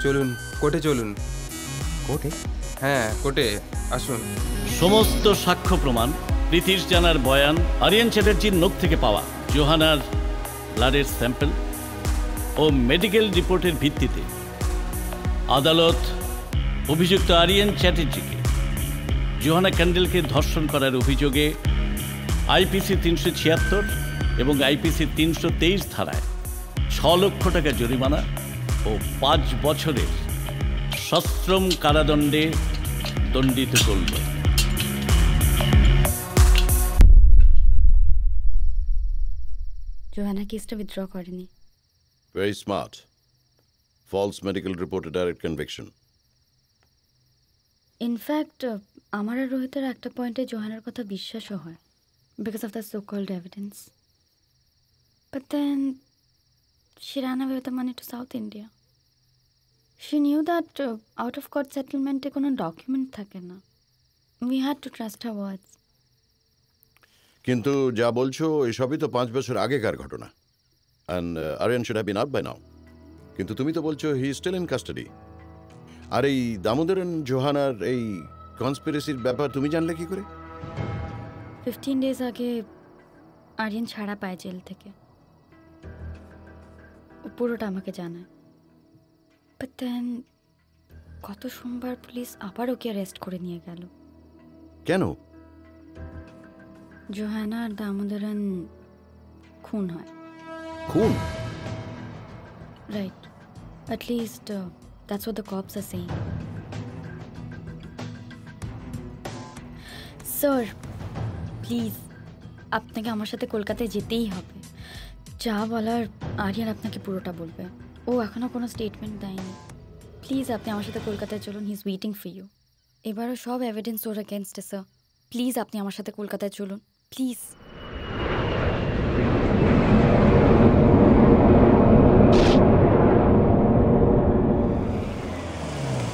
চলুন কোর্টে চলুন। কোর্টে? হ্যাঁ কোর্টে আসুন। সমস্ত সাক্ষ্য প্রমাণ, প্রীতিশ জানার বয়ান, আরিয়ান চ্যাটার্জির নখ থেকে পাওয়া জোহানার ব্লাডের স্যাম্পল ও মেডিকেল রিপোর্টের ভিত্তিতে আদালত অভিযুক্ত আরিয়ান চ্যাটার্জিকে জোহানা ক্যান্ডেলকে ধর্ষণ করার অভিযোগে আইপিসি 376 এবং আইপিসি 323 ধারায় 6 লক্ষ টাকা জরিমানা ও 5 বছরের সশ্রম কারাদণ্ডে দণ্ডিত করল। জোহানা কেসটা উইথড্র করেনি। Very smart. False medical report, a direct conviction. In fact আমার আর রোহিতের একটা পয়েন্টে জোহানার কথা বিশ্বাসও হয়, because of the so called evidence. But then she ran away with the money to South India. She knew that out of court settlement-এ কোনো ডকুমেন্ট থাকে না। We had to trust her words. কিন্তু যা বলছো এসবই তো 5 বছর আগেকার ঘটনা। And Aryan should have been out by now. কিন্তু তুমি তো বলছো he is still in custody. আর এই দামোদরন জোহানার এই কনস্পিরেসির ব্যাপার তুমি জানলে কি করে? 15 days আগে আরিয়ান ছাড়া পায় জেল থেকে, পুরোটা আমাকে জানায়। বাট দেন গত সোমবার পুলিশ আবার ওকে অ্যারেস্ট করে নিয়ে গেল। কেন? জোহানা আর দামোদরন খুন হয়। খুন? Right, at least that's what the cops are saying. Sir please, আপনাকে আমার সাথে কলকাতায় যেতেই হবে। যা বলার আরিয়ান আপনাকে পুরোটা বলবে। ও এখনও কোনো স্টেটমেন্ট দেয়নি। প্লিজ আপনি আমার সাথে কলকাতায় চলুন, he is waiting for you. এবারও সব এভিডেন্স ওর এগেনস্টে স্যার। প্লিজ আপনি আমার সাথে কলকাতায় চলুন, প্লিজ।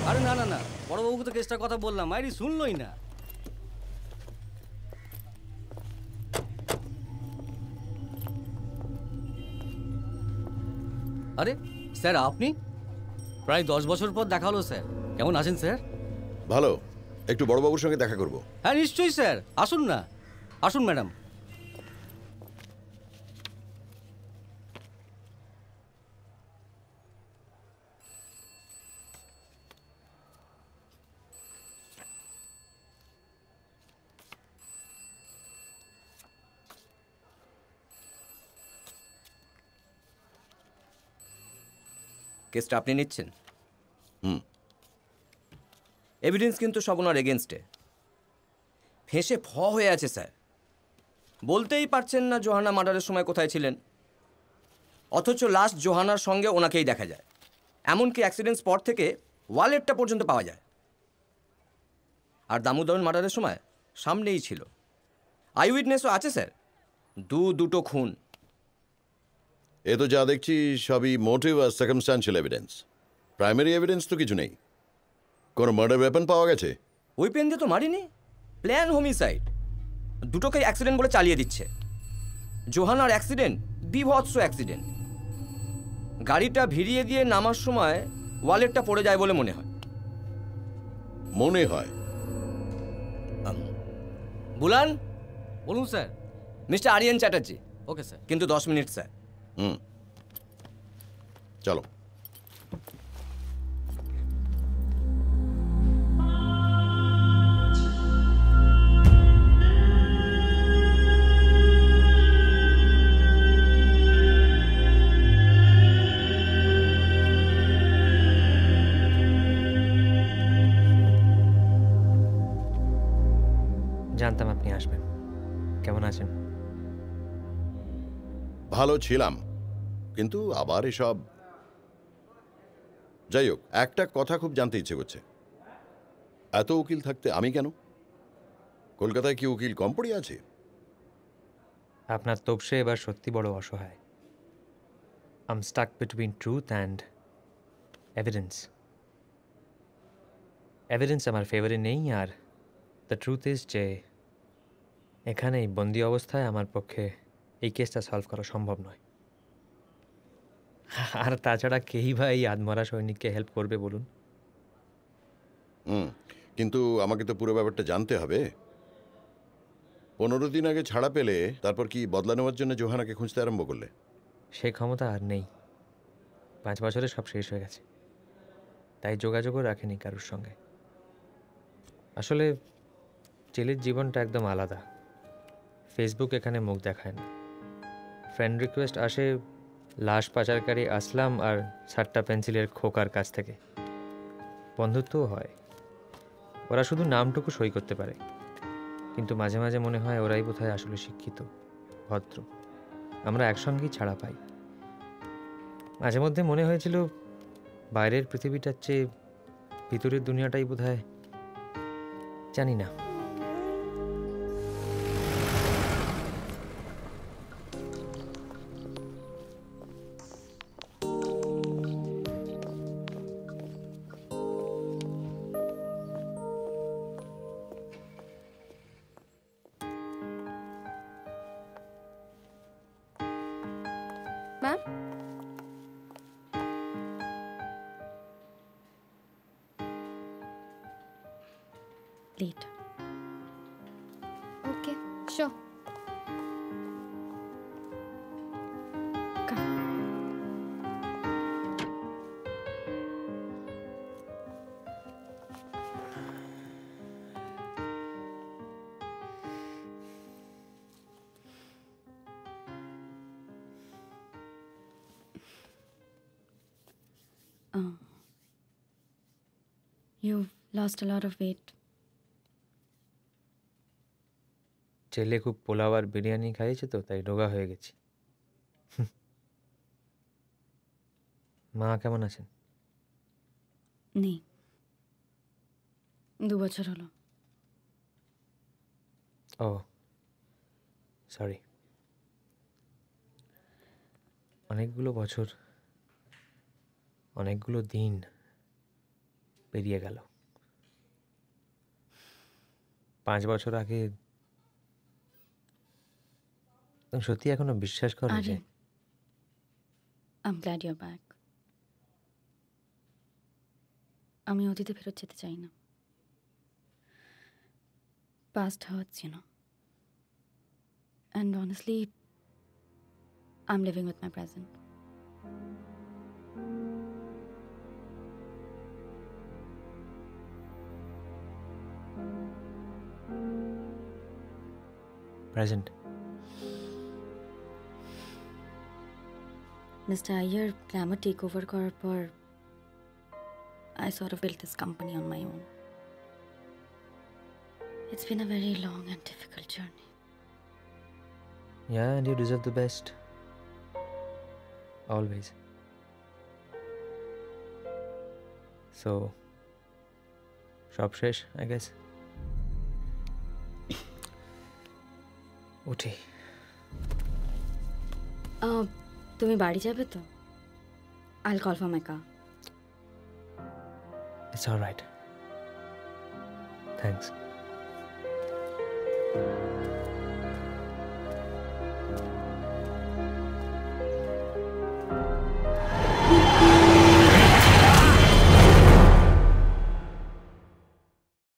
আরে না না না, বড়বাবুকে তো কেসটার কথা বললাম, মাইরি শুনলই না। আরে স্যার, আপনি? প্রায় 10 বছর পর দেখা হলো স্যার। কেমন আছেন স্যার? ভালো, একটু বড়বাবুর সঙ্গে দেখা করব। হ্যাঁ নিশ্চয়ই স্যার, আসুন না। আসুন ম্যাডাম। কেসটা আপনি নিচ্ছেন? এভিডেন্স কিন্তু সব ওনার এগেনস্টে। ফেঁসে হয়ে আছে স্যার। বলতেই পারছেন না জোহানা মার্ডারের সময় কোথায় ছিলেন, অথচ লাস্ট জোহানার সঙ্গে ওনাকেই দেখা যায়। এমনকি অ্যাক্সিডেন্ট স্পট থেকে ওয়ালেটটা পর্যন্ত পাওয়া যায়। আর দামোদরন মার্ডারের সময় সামনেই ছিল। আই উইটনেসও আছে স্যার, দুটো খুন। এ তো যা দেখছি সবই মোটিভ আর সার্কামস্ট্যান্সিয়াল এভিডেন্স। প্রাইমারি এভিডেন্স তো কিছু নেই। কোনো মার্ডার ওয়েপন পাওয়া গেছে? ওয়েপন দিয়ে তো মারিনি, প্ল্যান হোমিসাইড। দুটোকেই অ্যাক্সিডেন্ট বলে চালিয়ে দিচ্ছে। জোহানার অ্যাক্সিডেন্ট বিভৎস অ্যাক্সিডেন্ট। গাড়িটা ভিড়িয়ে দিয়ে নামার সময় ওয়ালেটটা পড়ে যায় বলে মনে হয়। মনে হয়? বুলান। বলুন sir. Mister Aryan Chatterjee. Okay sir. কিন্তু 10 মিনিট স্যার। চলো। জানতাম আপনি আসবেন। কেমন আছেন? ভালো ছিলাম, কিন্তু আবার এসব। যাই হোক, একটা কথা খুব জানতে ইচ্ছে করছে। এত উকিল থাকতে আমি কেন? কলকাতায় কি উকিল কম পড়ে আছে? আপনার তোপসে এবার সত্যি বড় অসহায়। I am stuck between truth and evidence. Evidence আমার ফেভারে নেই, আর দ্য ট্রুথ ইজ যে এখানেই বন্দি অবস্থায় আমার পক্ষে এই কেসটা সলভ করা সম্ভব নয়। আর তাছাড়া কেই বা এই আধমরা সৈনিককে হেল্প করবে বলুন? কিন্তু আমাকে তো পুরো ব্যাপারটা জানতে হবে। 15 দিন আগে ছাড়া পেলে তারপর কি বদলা নেওয়ার জন্য জোহানাকে খুঁজতে আরম্ভ করলে? সে ক্ষমতা আর নেই। 5 বছরে সব শেষ হয়ে গেছে, তাই যোগাযোগও রাখেনি কারোর সঙ্গে। আসলে জেলের জীবনটা একদম আলাদা। ফেসবুক এখানে মুখ দেখায় না। ফ্রেন্ড রিকোয়েস্ট আসে লাশ পাচারকারী আসলাম আর 7টা পেন্সিলের খোকার কাছ থেকে। বন্ধুত্বও হয়, ওরা শুধু নামটুকু সই করতে পারে, কিন্তু মাঝে মাঝে মনে হয় ওরাই বোধহয় আসলে শিক্ষিত, ভদ্র। আমরা একসঙ্গেই ছাড়া পাই। মাঝে মধ্যে মনে হয়েছিল বাইরের পৃথিবীটার চেয়ে ভিতরের দুনিয়াটাই বোধহয়, জানি না। Ma'am, late. Okay, sure. Come. You've lost a lot of weight. ছেলে খুব পোলাও আর বিরিয়ানি খাইয়েছে তো, তাই রোগা হয়ে গেছি। মা কেমন আছেন? নেই, 2 বছর হলো। ও সরি। অনেকগুলো বছর, অনেকগুলো দিন পেরিয়ে গেল। 5 বছর আগে তুমি সত্যি এখনো বিশ্বাস করো যে Aryan, I'm glad you're back. আমি অতীতে ফেরত যেতে চাই না। Past hurts, you know. And honestly, I'm living with my present. Present. Mr. Iyer glamour take over করার পর I sort of built this company on my own. It's been a very long and difficult journey. Yeah, and you deserve the best. Always. So, সব শেষ, I guess. উঠি। তুমি বাড়ি যাবে তো? I'll call for my car. It's all right. Thanks.